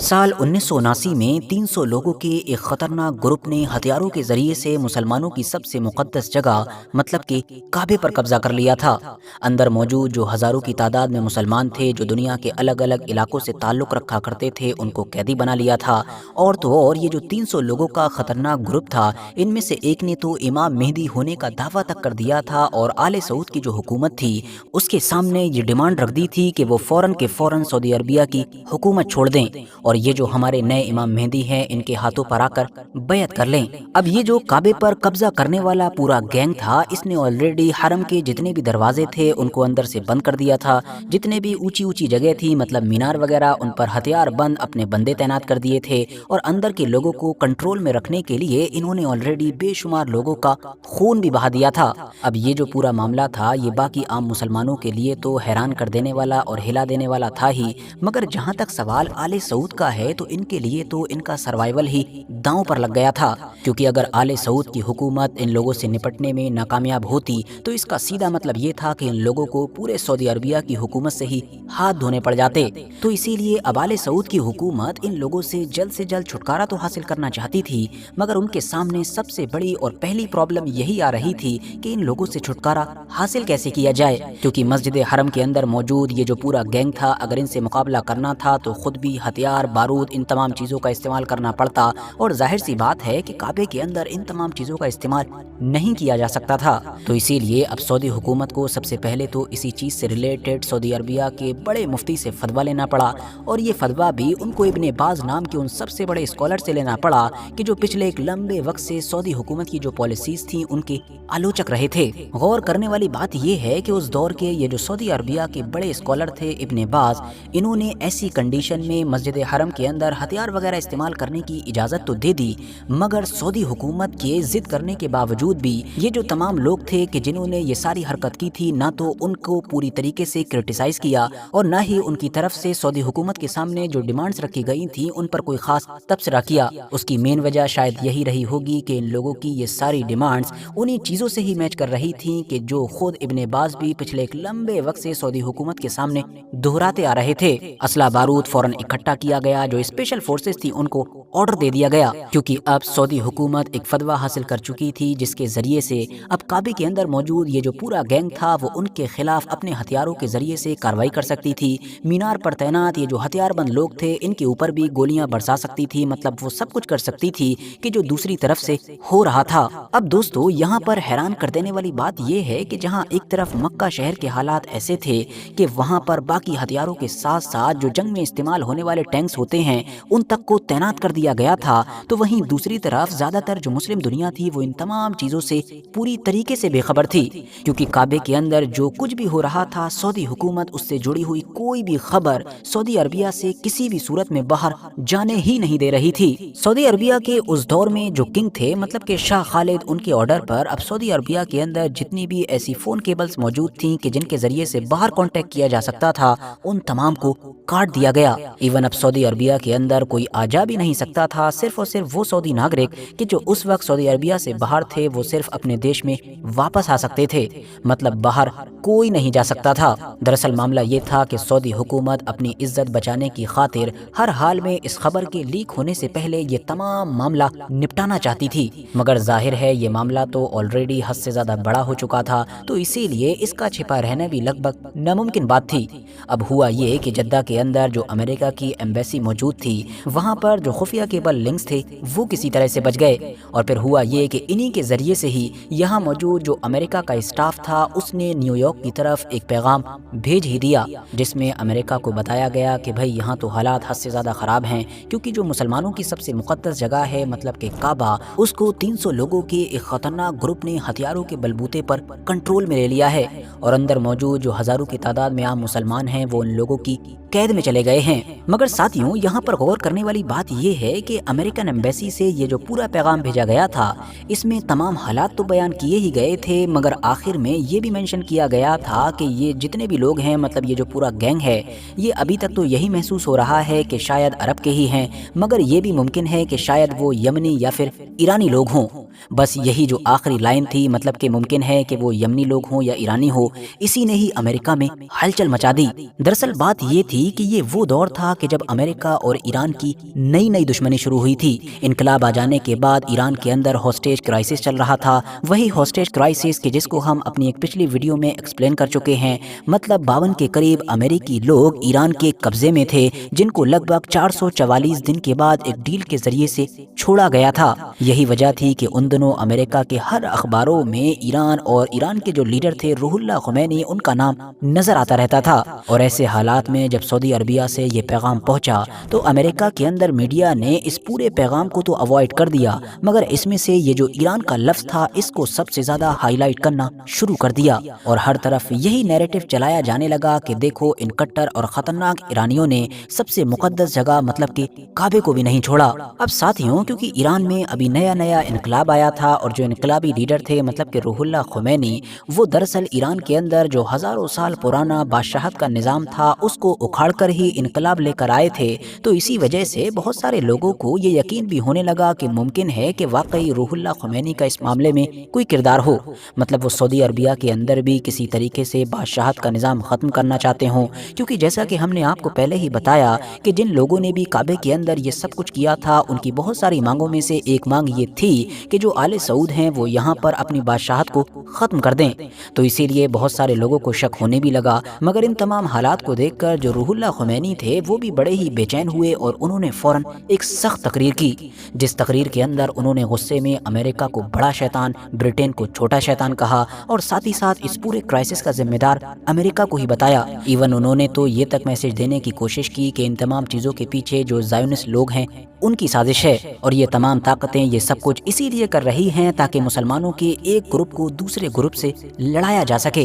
साल 1979 में 300 लोगों के एक खतरनाक ग्रुप ने हथियारों के जरिए से मुसलमानों की सबसे मुकद्दस जगह मतलब कि काबे पर कब्जा कर लिया था। अंदर मौजूद जो हजारों की तादाद में मुसलमान थे जो दुनिया के अलग अलग इलाकों से ताल्लुक़ रखा करते थे उनको कैदी बना लिया था। और तो और ये जो 300 लोगों का खतरनाक ग्रुप था, इनमें से एक ने तो इमाम मेहदी होने का दावा तक कर दिया था और आले सऊद की जो हुकूमत थी उसके सामने ये डिमांड रख दी थी कि वो फ़ौरन के फ़ौरन सऊदी अरबिया की हुकूमत छोड़ दें और ये जो हमारे नए इमाम मेहदी हैं इनके हाथों पर आकर बैत कर लें। अब ये जो काबे पर कब्जा करने वाला पूरा गैंग था, इसने ऑलरेडी हरम के जितने भी दरवाजे थे उनको अंदर से बंद कर दिया था। जितने भी ऊंची ऊंची जगह थी मतलब मीनार वगैरह, उन पर हथियार बंद अपने बंदे तैनात कर दिए थे और अंदर के लोगों को कंट्रोल में रखने के लिए इन्होंने ऑलरेडी बेशुमार लोगों का खून भी बहा दिया था। अब ये जो पूरा मामला था ये बाकी आम मुसलमानों के लिए तो हैरान कर देने वाला और हिला देने वाला था ही, मगर जहाँ तक सवाल आले सऊद का है तो इनके लिए तो इनका सर्वाइवल ही दांव पर लग गया था। क्योंकि अगर आले सऊद की हुकूमत इन लोगों से निपटने में नाकामयाब होती तो इसका सीधा मतलब ये था कि इन लोगों को पूरे सऊदी अरबिया की हुकूमत से ही हाथ धोने पड़ जाते। तो इसीलिए अब आले सऊद की हुकूमत इन लोगों से जल्द छुटकारा तो हासिल करना चाहती थी, मगर उनके सामने सबसे बड़ी और पहली प्रॉब्लम यही आ रही थी कि इन लोगों से छुटकारा हासिल कैसे किया जाए। क्योंकि मस्जिद हरम के अंदर मौजूद ये जो पूरा गैंग था, अगर इनसे मुकाबला करना था तो खुद भी हथियार बारूद इन तमाम चीज़ों का इस्तेमाल करना पड़ता और जाहिर सी बात है कि काबे के अंदर इन तमाम चीज़ों का इस्तेमाल नहीं किया जा सकता था। तो इसीलिए अब सऊदी हुकूमत को सबसे पहले तो इसी चीज़ से रिलेटेड सऊदी अरबिया के बड़े मुफ्ती से फतवा लेना पड़ा और ये फतवा भी उनको इब्ने बाज नाम के उन सबसे बड़े स्कॉलर से लेना पड़ा कि जो पिछले एक लंबे वक्त से सऊदी हुकूमत की जो पॉलिसीज़ थी उनके आलोचक रहे थे। गौर करने वाली बात यह है कि उस दौर के ये जो सऊदी अरबिया के बड़े स्कॉलर थे इब्ने बाज, इन्होंने ऐसी कंडीशन में मस्जिद हरम के अंदर हथियार वगैरह इस्तेमाल करने की इजाज़त तो दे दी, मगर सऊदी हुकूमत के जिद करने के बावजूद भी ये जो तमाम लोग थे कि जिन्होंने ये सारी हरकत की थी, ना तो उनको पूरी तरीके से क्रिटिसाइज़ किया और ना ही उनकी तरफ से सऊदी हुकूमत के सामने जो डिमांड्स रखी गई थी उन पर कोई ख़ास तबसरा किया। उसकी मेन वजह शायद यही रही होगी कि इन लोगों की ये सारी डिमांड्स उन्हीं चीज़ों से ही मैच कर रही थी कि जो खुद इब्ने बाज भी पिछले एक लंबे वक्त से सऊदी हुकूमत के सामने दोहराते आ रहे थे। असला बारूद फौरन इकट्ठा किया गया, जो स्पेशल फोर्सेस थी उनको ऑर्डर दे दिया गया, क्योंकि अब सऊदी हुकूमत एक फतवा हासिल कर चुकी थी जिसके जरिए से अब काबे के अंदर मौजूद ये जो पूरा गैंग था वो उनके खिलाफ अपने हथियारों के जरिए से कार्रवाई कर सकती थी। मीनार पर तैनात ये जो हथियारबंद लोग थे इनके ऊपर भी गोलियां बरसा सकती थी, मतलब वो सब कुछ कर सकती थी कि जो दूसरी तरफ से हो रहा था। अब दोस्तों यहाँ पर हैरान कर देने वाली बात यह है कि जहाँ एक तरफ मक्का शहर के हालात ऐसे थे कि वहाँ पर बाकी हथियारों के साथ साथ जो जंग में इस्तेमाल होने वाले टैंक्स होते हैं उन तक को तैनात कर दिया गया था, तो वहीं दूसरी तरफ ज्यादातर जो मुस्लिम दुनिया थी वो इन तमाम चीजों से पूरी तरीके से बेखबर थी। क्योंकि काबे के अंदर जो कुछ भी हो रहा था सऊदी हुकूमत उससे जुड़ी हुई कोई भी खबर सऊदी अरबिया से किसी भी सूरत में बाहर जाने ही नहीं दे रही थी। सऊदी अरबिया के उस दौर में जो किंग थे मतलब कि शाह खालिद, उनके ऑर्डर पर अब सऊदी अरबिया के अंदर जितनी भी ऐसी फोन केबल्स मौजूद थी कि जिनके जरिए से बाहर कांटेक्ट किया जा सकता था उन तमाम को काट दिया गया। इवन अब सऊदी अरबिया के अंदर कोई आ जा भी नहीं सकता था, सिर्फ और सिर्फ वो सऊदी नागरिक कि जो उस वक्त सऊदी अरबिया से बाहर थे वो सिर्फ अपने देश में वापस आ सकते थे, मतलब बाहर कोई नहीं जा सकता था। दरअसल मामला ये था कि सऊदी हुकूमत अपनी इज्जत बचाने की खातिर हर हाल में इस खबर के लीक होने से पहले ये तमाम मामला निपटाना चाहती थी, मगर जाहिर है ये मामला तो ऑलरेडी हद से ज्यादा बड़ा हो चुका था, तो इसीलिए इसका छिपा रहना भी लगभग नामुमकिन बात थी। अब हुआ ये कि जद्दा के अंदर जो अमेरिका की एम्बेसी मौजूद थी वहाँ पर जो खुफिया केबल लिंक्स थे वो किसी तरह से बच गए, और फिर हुआ ये कि इन्हीं के जरिए से ही यहाँ मौजूद जो अमेरिका का स्टाफ था उसने न्यूयॉर्क की तरफ एक पैगाम भेज ही दिया जिसमें अमेरिका को बताया गया कि भाई यहाँ तो हालात हद से ज़्यादा ख़राब हैं, क्योंकि जो मुसलमानों की सबसे मुक़द्दस जगह है मतलब कि काबा, उसको 300 लोगों के एक ख़तरनाक ग्रुप ने हथियारों के बलबूते पर कंट्रोल में ले लिया है और अंदर मौजूद जो हज़ारों की तादाद में आम मुसलमान हैं वो उन लोगों की कैद में चले गए हैं। मगर साथियों यहाँ पर गौर करने वाली बात यह है कि अमेरिकन एम्बेसी से ये जो पूरा पैगाम भेजा गया था इसमें तमाम हालात तो बयान किए ही गए थे, मगर आखिर में ये भी मेंशन किया गया था कि ये जितने भी लोग हैं मतलब ये जो पूरा गैंग है ये अभी तक तो यही महसूस हो रहा है कि शायद अरब के ही हैं, मगर ये भी मुमकिन है कि शायद वो यमनी या फिर ईरानी लोग हों। बस यही जो आखिरी लाइन थी, मतलब कि मुमकिन है कि वो यमनी लोग हों या ईरानी हो, इसी ने ही अमेरिका में हलचल मचा दी। दरअसल बात ये थी कि ये वो दौर था कि जब अमेरिका और ईरान की नई नई दुश्मनी शुरू हुई थी। इनकलाब आ जाने के बाद ईरान के अंदर हॉस्टेज क्राइसिस चल रहा था, वही हॉस्टेज क्राइसिस कि जिसको हम अपनी एक पिछली वीडियो में एक्सप्लेन कर चुके हैं। मतलब 52 के करीब अमेरिकी लोग ईरान के कब्जे में थे, जिनको लगभग 444 दिन के बाद एक डील के जरिए से छोड़ा गया था। यही वजह थी कि उन दिनों अमेरिका के हर अखबारों में ईरान और ईरान के जो लीडर थे रूहुल्लाह खुमैनी, उनका नाम नजर आता रहता था। और ऐसे हालात में जब सऊदी अरबिया से ये पैगाम पहुंचा तो अमेरिका के अंदर मीडिया ने इस पूरे पैगाम को तो अवॉइड कर दिया, मगर इसमें से ये जो ईरान का लफ्ज था इसको सबसे ज्यादा हाईलाइट करना शुरू कर दिया। और हर तरफ यही नैरेटिव चलाया जाने लगा कि देखो, इन कट्टर और खतरनाक ईरानियों ने सबसे मुकद्दस जगह मतलब कि काबे को भी नहीं छोड़ा। अब साथियों, क्योंकि ईरान में अभी नया नया इनकलाब आया था और जो इनकलाबी लीडर थे मतलब कि रूहुल्लाह खुमैनी, वो दरअसल ईरान के अंदर जो हजारों साल पुराना बादशाहत का निज़ाम था उसको उखाड़कर ही इनकलाब लेकर आए थे। तो इसी वजह से बहुत सारे लोगों को ये यकीन भी होने लगा कि मुमकिन है कि वाकई रूहुल्लाह खुमैनी का इस मामले में कोई किरदार हो, मतलब वो सऊदी अरबिया के अंदर भी किसी तरीके से बादशाहत का निज़ाम ख़त्म करना चाहते हों। क्योंकि जैसा कि हमने आपको पहले ही बताया कि जिन लोगों ने भी काबे के अंदर ये सब कुछ किया था, उनकी बहुत सारी मांगों में से एक मांग ये थी कि जो आले सऊद हैं वो यहाँ पर अपनी बादशाहत को ख़त्म कर दें। तो इसीलिए बहुत सारे लोगों को शक होने भी लगा। मगर इन तमाम हालात को देखकर जो रूहुल्लाह खुमैनी थे वो भी बड़े ही बेचैन हुए और उन्होंने फ़ौरन एक सख्त तकरीर की, जिस तकरीर के अंदर उन्होंने गुस्से में अमेरिका को बड़ा शैतान, ब्रिटेन को छोटा शैतान कहा और साथ ही साथ इस पूरे क्राइसिस का जिम्मेदार अमेरिका को ही बताया। इवन उन्होंने तो ये तक मैसेज देने की कोशिश की कि इन तमाम चीज़ों के पीछे जो ज़ायोनिस्ट लोग हैं उनकी साजिश है और ये तमाम ताकतें ये सब कुछ इसीलिए कर रही हैं ताकि मुसलमानों के एक ग्रुप को दूसरे ग्रुप से लड़ाया जा सके।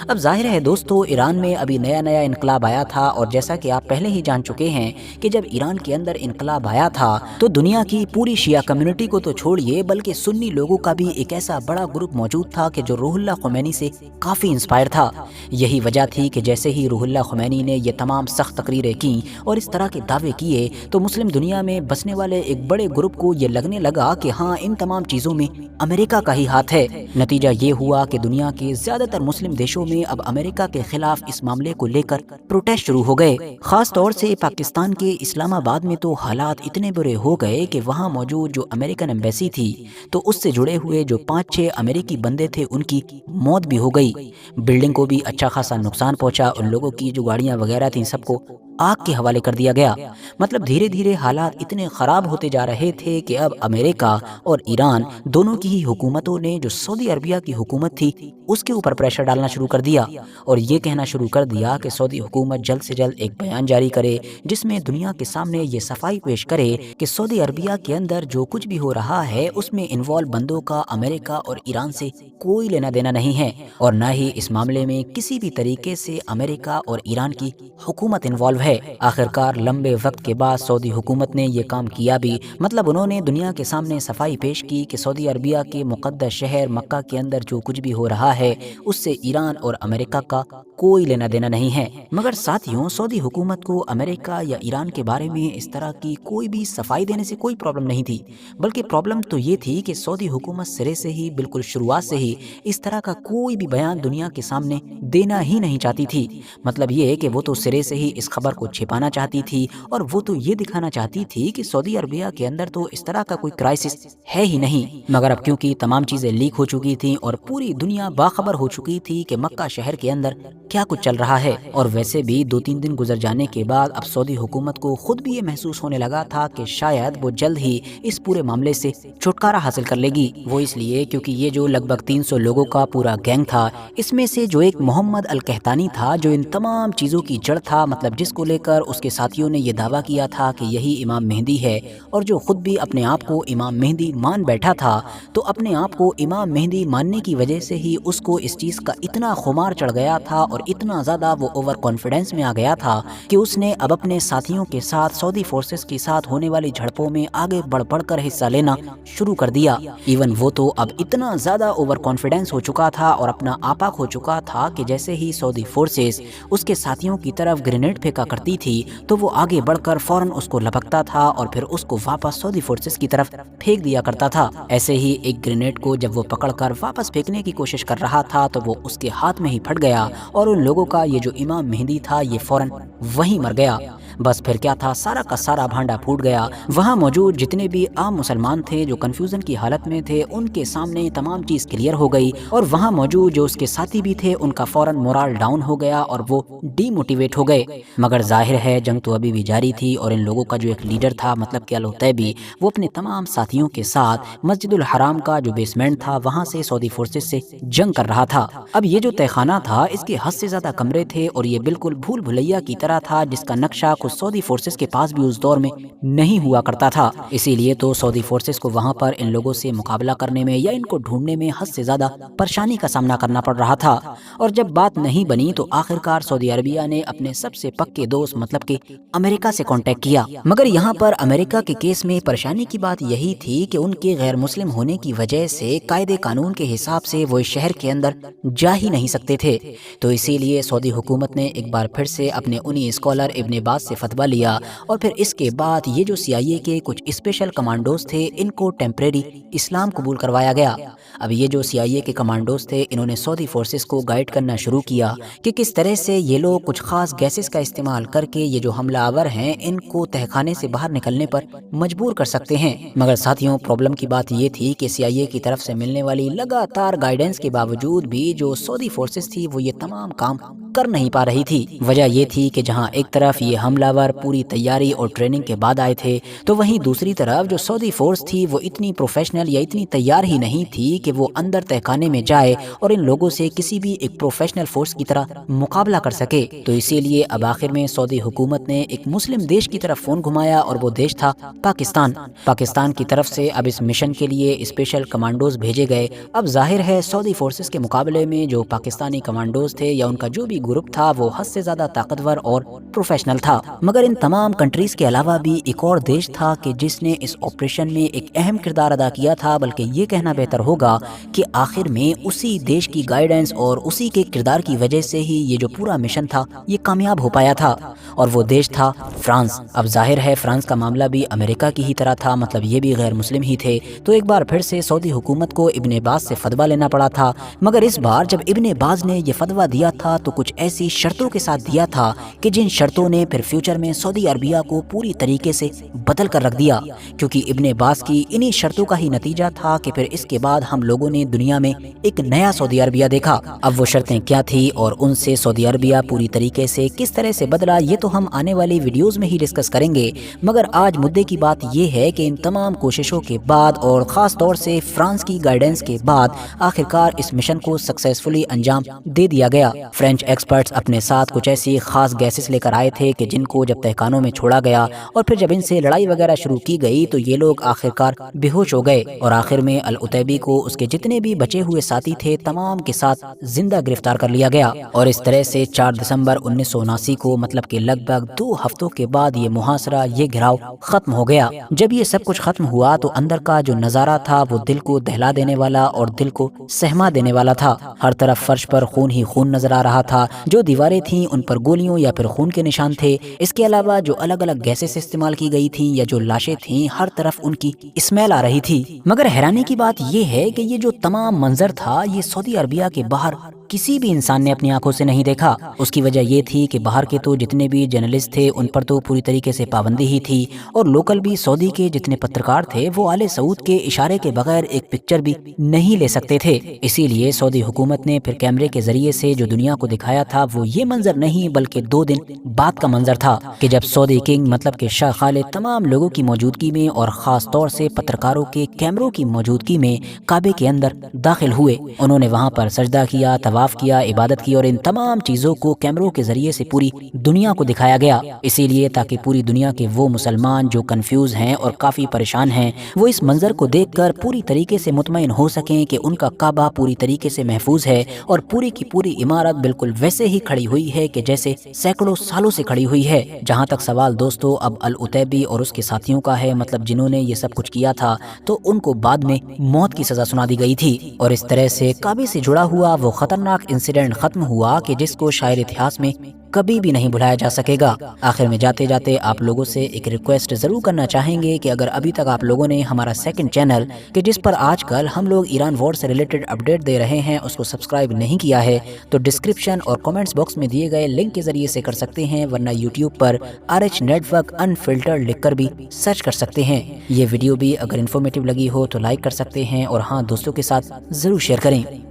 अब जाहिर है दोस्तों, ईरान में अभी नया नया इनकलाब आया था और जैसा कि आप पहले ही जान चुके हैं कि जब ईरान के अंदर इनकलाब आया था तो दुनिया की पूरी शिया कम्युनिटी को तो छोड़िए बल्कि सुन्नी लोगों का भी एक ऐसा बड़ा ग्रुप मौजूद था कि जो रूहुल्लाह खुमैनी से काफ़ी इंस्पायर था। यही वजह थी कि जैसे ही रूहुल्लाह खुमैनी ने ये तमाम सख्त तकरीरें की और इस तरह के दावे किए तो मुस्लिम दुनिया में बसने वाले एक बड़े ग्रुप को ये लगने लगा कि हाँ, इन तमाम चीज़ों में अमेरिका का ही हाथ है। नतीजा ये हुआ कि दुनिया के ज़्यादातर मुस्लिम देशों में अब अमेरिका के खिलाफ इस मामले को लेकर प्रोटेस्ट शुरू हो गए। खास तौर से पाकिस्तान के इस्लामाबाद में तो हालात इतने बुरे हो गए कि वहाँ मौजूद जो अमेरिकन एम्बेसी थी तो उससे जुड़े हुए जो 5-6 अमेरिकी बंदे थे उनकी मौत भी हो गई। बिल्डिंग को भी अच्छा खासा नुकसान पहुंचा, उन लोगों की जो गाड़ियां वगैरह थी सबको आग के हवाले कर दिया गया। मतलब धीरे धीरे हालात इतने ख़राब होते जा रहे थे कि अब अमेरिका और ईरान दोनों की ही हुकूमतों ने जो सऊदी अरबिया की हुकूमत थी उसके ऊपर प्रेशर डालना शुरू कर दिया और ये कहना शुरू कर दिया कि सऊदी हुकूमत जल्द से जल्द एक बयान जारी करे जिसमें दुनिया के सामने ये सफाई पेश करे कि सऊदी अरबिया के अंदर जो कुछ भी हो रहा है उसमें इन्वॉल्व बंदों का अमेरिका और ईरान से कोई लेना देना नहीं है और न ही इस मामले में किसी भी तरीके से अमेरिका और ईरान की हुकूमत इन्वॉल्व है। आखिरकार लंबे वक्त के बाद सऊदी हुकूमत ने ये काम किया भी, मतलब उन्होंने दुनिया के सामने सफाई पेश की कि सऊदी अरबिया के मुक़द्दस शहर मक्का के अंदर जो कुछ भी हो रहा है उससे ईरान और अमेरिका का कोई लेना देना नहीं है। मगर साथियों, सऊदी हुकूमत को अमेरिका या ईरान के बारे में इस तरह की कोई भी सफाई देने से कोई प्रॉब्लम नहीं थी, बल्कि प्रॉब्लम तो ये थी कि सऊदी हुकूमत सिरे से ही, बिल्कुल शुरुआत से ही इस तरह का कोई भी बयान दुनिया के सामने देना ही नहीं चाहती थी। मतलब ये है कि वो तो सिरे से ही इस खबर को छिपाना चाहती थी और वो तो ये दिखाना चाहती थी कि सऊदी अरबिया के अंदर तो इस तरह का कोई क्राइसिस है ही नहीं। मगर अब क्योंकि तमाम चीज़ें लीक हो चुकी थी और पूरी दुनिया बाखबर हो चुकी थी कि मक्का शहर के अंदर क्या कुछ चल रहा है, और वैसे भी 2-3 दिन गुजर जाने के बाद अब सऊदी हुकूमत को खुद भी ये महसूस होने लगा था कि शायद वो जल्द ही इस पूरे मामले से छुटकारा हासिल कर लेगी। वो इसलिए क्योंकि ये जो लगभग 300 लोगों का पूरा गैंग था, इसमें से जो एक मोहम्मद अल कहतानी था जो इन तमाम चीज़ों की जड़ था, मतलब जिसको लेकर उसके साथियों ने यह दावा किया था कि यही इमाम मेहदी है और जो खुद भी अपने आप को इमाम मेहदी मान बैठा था, तो अपने आप को इमाम मेहदी मानने की वजह से ही उसको इस चीज़ का इतना खुमार चढ़ गया था और इतना ज़्यादा वो ओवर कॉन्फिडेंस में आ गया था कि उसने अब अपने साथियों के साथ सऊदी फोर्सेस के साथ होने वाली झड़पों में आगे बढ़ बढ़ कर हिस्सा लेना शुरू कर दिया। इवन वो तो अब इतना ज़्यादा ओवर कॉन्फिडेंस हो चुका था और अपना आपा खो चुका था कि जैसे ही सऊदी फोर्सेस उसके साथियों की तरफ ग्रेनेड फेंका करती थी तो वो आगे बढ़कर फौरन उसको लपकता था और फिर उसको वापस सऊदी फोर्सेस की तरफ फेंक दिया करता था। ऐसे ही एक ग्रेनेड को जब वो पकड़कर वापस फेंकने की कोशिश कर रहा था तो वो उसके हाथ में ही फट गया और उन लोगों का ये जो इमाम मेहदी था ये फौरन वहीं मर गया। बस फिर क्या था, सारा का सारा भांडा फूट गया। वहाँ मौजूद जितने भी आम मुसलमान थे जो कंफ्यूजन की हालत में थे उनके सामने तमाम चीज़ क्लियर हो गई और वहाँ मौजूद जो उसके साथी भी थे उनका फौरन मोराल डाउन हो गया और वो डीमोटिवेट हो गए। मगर जाहिर है जंग तो अभी भी जारी थी और इन लोगों का जो एक लीडर था मतलब कि अल-उतैबी, वो अपने तमाम साथियों के साथ मस्जिदुल हराम का जो बेसमेंट था वहाँ से सऊदी फोर्सेस से जंग कर रहा था। अब ये जो तहखाना था इसके हद से ज़्यादा कमरे थे और ये बिल्कुल भूल भुलैया की तरह था जिसका नक्शा कुछ सऊदी फोर्सेस के पास भी उस दौर में नहीं हुआ करता था। इसीलिए तो सऊदी फोर्सेस को वहाँ पर इन लोगों से मुकाबला करने में या इनको ढूंढने में हद से ज़्यादा परेशानी का सामना करना पड़ रहा था। और जब बात नहीं बनी तो आखिरकार सऊदी अरबिया ने अपने सबसे पक्के दोस्त मतलब कि अमेरिका से कांटेक्ट किया। मगर यहाँ पर अमेरिका के केस में परेशानी की बात यही थी कि उनके गैर मुस्लिम होने की वजह से कायदे कानून के हिसाब से वो इस शहर के अंदर जा ही नहीं सकते थे। तो इसीलिए सऊदी हुकूमत ने एक बार फिर से अपने उन्हीं स्कॉलर इब्न बाज से फतवा लिया और फिर इसके बाद ये जो CIA के कुछ स्पेशल कमांडोज थे इनको टेम्परेरी इस्लाम कबूल करवाया गया। अब ये जो CIA के कमांडोज थे इन्होंने सऊदी फोर्सेस को गाइड करना शुरू किया कि किस तरह से ये लोग कुछ खास गैसेस का इस्तेमाल करके ये जो हमलावर हैं इनको तहखाने से बाहर निकलने पर मजबूर कर सकते हैं। मगर साथियों प्रॉब्लम की बात ये थी कि CIA की तरफ से मिलने वाली लगातार गाइडेंस के बावजूद भी जो सऊदी फोर्सेस थी वो ये तमाम काम कर नहीं पा रही थी। वजह ये थी कि जहां एक तरफ ये हमलावर पूरी तैयारी और ट्रेनिंग के बाद आए थे तो वहीं दूसरी तरफ जो सऊदी फोर्स थी वो इतनी प्रोफेशनल या इतनी तैयार ही नहीं थी कि वो अंदर तहखाने में जाए और इन लोगों से किसी भी एक प्रोफेशनल फोर्स की तरह मुकाबला कर सके। तो इसीलिए अब आखिर में सऊदी हुकूमत ने एक मुस्लिम देश की तरफ फोन घुमाया और वो देश था पाकिस्तान। पाकिस्तान की तरफ से अब इस मिशन के लिए स्पेशल कमांडोज भेजे गए। अब जाहिर है सऊदी फोर्सेस के मुकाबले में जो पाकिस्तानी कमांडोज थे या उनका जो भी ग्रुप था वो हद से ज्यादा ताकतवर और प्रोफेशनल था। मगर इन तमाम कंट्रीज के अलावा भी एक और देश था कि जिसने इस ऑपरेशन में एक अहम किरदार अदा किया था, बल्कि ये कहना बेहतर होगा कि आखिर में उसी देश की गाइडेंस और उसी के किरदार की वजह से ही ये जो पूरा मिशन था ये कामयाब हो पाया था और वो देश था फ्रांस। अब जाहिर है फ्रांस का मामला भी अमेरिका की ही तरह था, मतलब ये भी गैर मुस्लिम ही थे। तो एक बार फिर से सऊदी हुकूमत को इब्न बाज से फतवा लेना पड़ा था। मगर इस बार जब इब्न बाज ने ये फतवा दिया था तो कुछ ऐसी शर्तों के साथ दिया था कि जिन शर्तों ने फिर फ्यूचर में सऊदी अरबिया को पूरी तरीके से बदल कर रख दिया, क्योंकि इब्न बाज की इन्हीं शर्तों का ही नतीजा था कि फिर इसके बाद हम लोगों ने दुनिया में एक नया सऊदी अरबिया देखा। अब वो शर्तें क्या थी और उनसे सऊदी अरबिया पूरी तरीके से किस तरह से बदला ये तो हम आने वाली वीडियोस में ही डिस्कस करेंगे। मगर आज मुद्दे की बात ये है कि इन तमाम कोशिशों के बाद और ख़ास तौर से फ्रांस की गाइडेंस के बाद आखिरकार इस मिशन को सक्सेसफुली अंजाम दे दिया गया। फ्रेंच एक्सपर्ट्स अपने साथ कुछ ऐसी खास गैसेस लेकर आए थे कि जिनको जब तहखानों में छोड़ा गया और फिर जब इनसे लड़ाई वगैरह शुरू की गई तो ये लोग आखिरकार बेहोश हो गए और आखिर में अल-उतैबी को उसके जितने भी बचे हुए साथी थे तमाम के साथ जिंदा गिरफ्तार कर लिया गया। और इस तरह से 4 दिसंबर 1979 को मतलब कि लगभग 2 हफ्तों के बाद ये मुहासरा, ये घिराव खत्म हो गया। जब ये सब कुछ खत्म हुआ तो अंदर का जो नजारा था वो दिल को दहला देने वाला और दिल को सहमा देने वाला था। हर तरफ फर्श पर खून ही खून नजर आ रहा था, जो दीवारें थीं उन पर गोलियों या फिर खून के निशान थे। इसके अलावा जो अलग अलग गैसेस इस्तेमाल की गई थी या जो लाशें थीं हर तरफ उनकी स्मेल आ रही थी। मगर हैरानी की बात ये है कि ये जो तमाम मंजर था ये सऊदी अरबिया के बाहर किसी भी इंसान ने अपनी आंखों से नहीं देखा। उसकी वजह ये थी कि बाहर के तो जितने भी जर्नलिस्ट थे उन पर तो पूरी तरीके से पाबंदी ही थी और लोकल भी सऊदी के जितने पत्रकार थे वो आले सऊद के इशारे के बगैर एक पिक्चर भी नहीं ले सकते थे। इसीलिए सऊदी हुकूमत ने फिर कैमरे के जरिए से जो दुनिया को दिखाया था वो ये मंजर नहीं बल्कि 2 दिन बाद का मंजर था कि जब सऊदी किंग मतलब कि शाह खालिद तमाम लोगों की मौजूदगी में और खास तौर से पत्रकारों के कैमरों की मौजूदगी में काबे के अंदर दाखिल हुए। उन्होंने वहाँ पर सजदा किया, तवाफ किया, इबादत की और इन तमाम चीजों को कैमरों के जरिए से पूरी दुनिया को दिखाया गया। इसीलिए ताकि पूरी दुनिया के वो मुसलमान जो कंफ्यूज हैं और काफी परेशान हैं वो इस मंजर को देखकर पूरी तरीके से मुतमईन हो सकें कि उनका काबा पूरी तरीके से महफूज है और पूरी की पूरी इमारत बिल्कुल वैसे ही खड़ी हुई है कि जैसे सैकड़ों सालों से खड़ी हुई है। जहाँ तक सवाल दोस्तों अब अल-उतैबी और उसके साथियों का है, मतलब जिन्होंने ये सब कुछ किया था तो उनको बाद में मौत की सजा सुना दी गई थी और इस तरह से काबे से जुड़ा हुआ वो खतरनाक इंसिडेंट खत्म हुआ कि जिसको शायर इतिहास में कभी भी नहीं भुलाया जा सकेगा। आखिर में जाते जाते आप लोगों से एक रिक्वेस्ट ज़रूर करना चाहेंगे कि अगर अभी तक आप लोगों ने हमारा सेकंड चैनल कि जिस पर आजकल हम लोग ईरान वॉर से रिलेटेड अपडेट दे रहे हैं उसको सब्सक्राइब नहीं किया है तो डिस्क्रिप्शन और कमेंट्स बॉक्स में दिए गए लिंक के ज़रिए से कर सकते हैं, वरना यूट्यूब पर RH नेटवर्क अनफिल्टर्ड लिखकर भी सर्च कर सकते हैं। ये वीडियो भी अगर इन्फॉर्मेटिव लगी हो तो लाइक कर सकते हैं और हाँ, दोस्तों के साथ ज़रूर शेयर करें।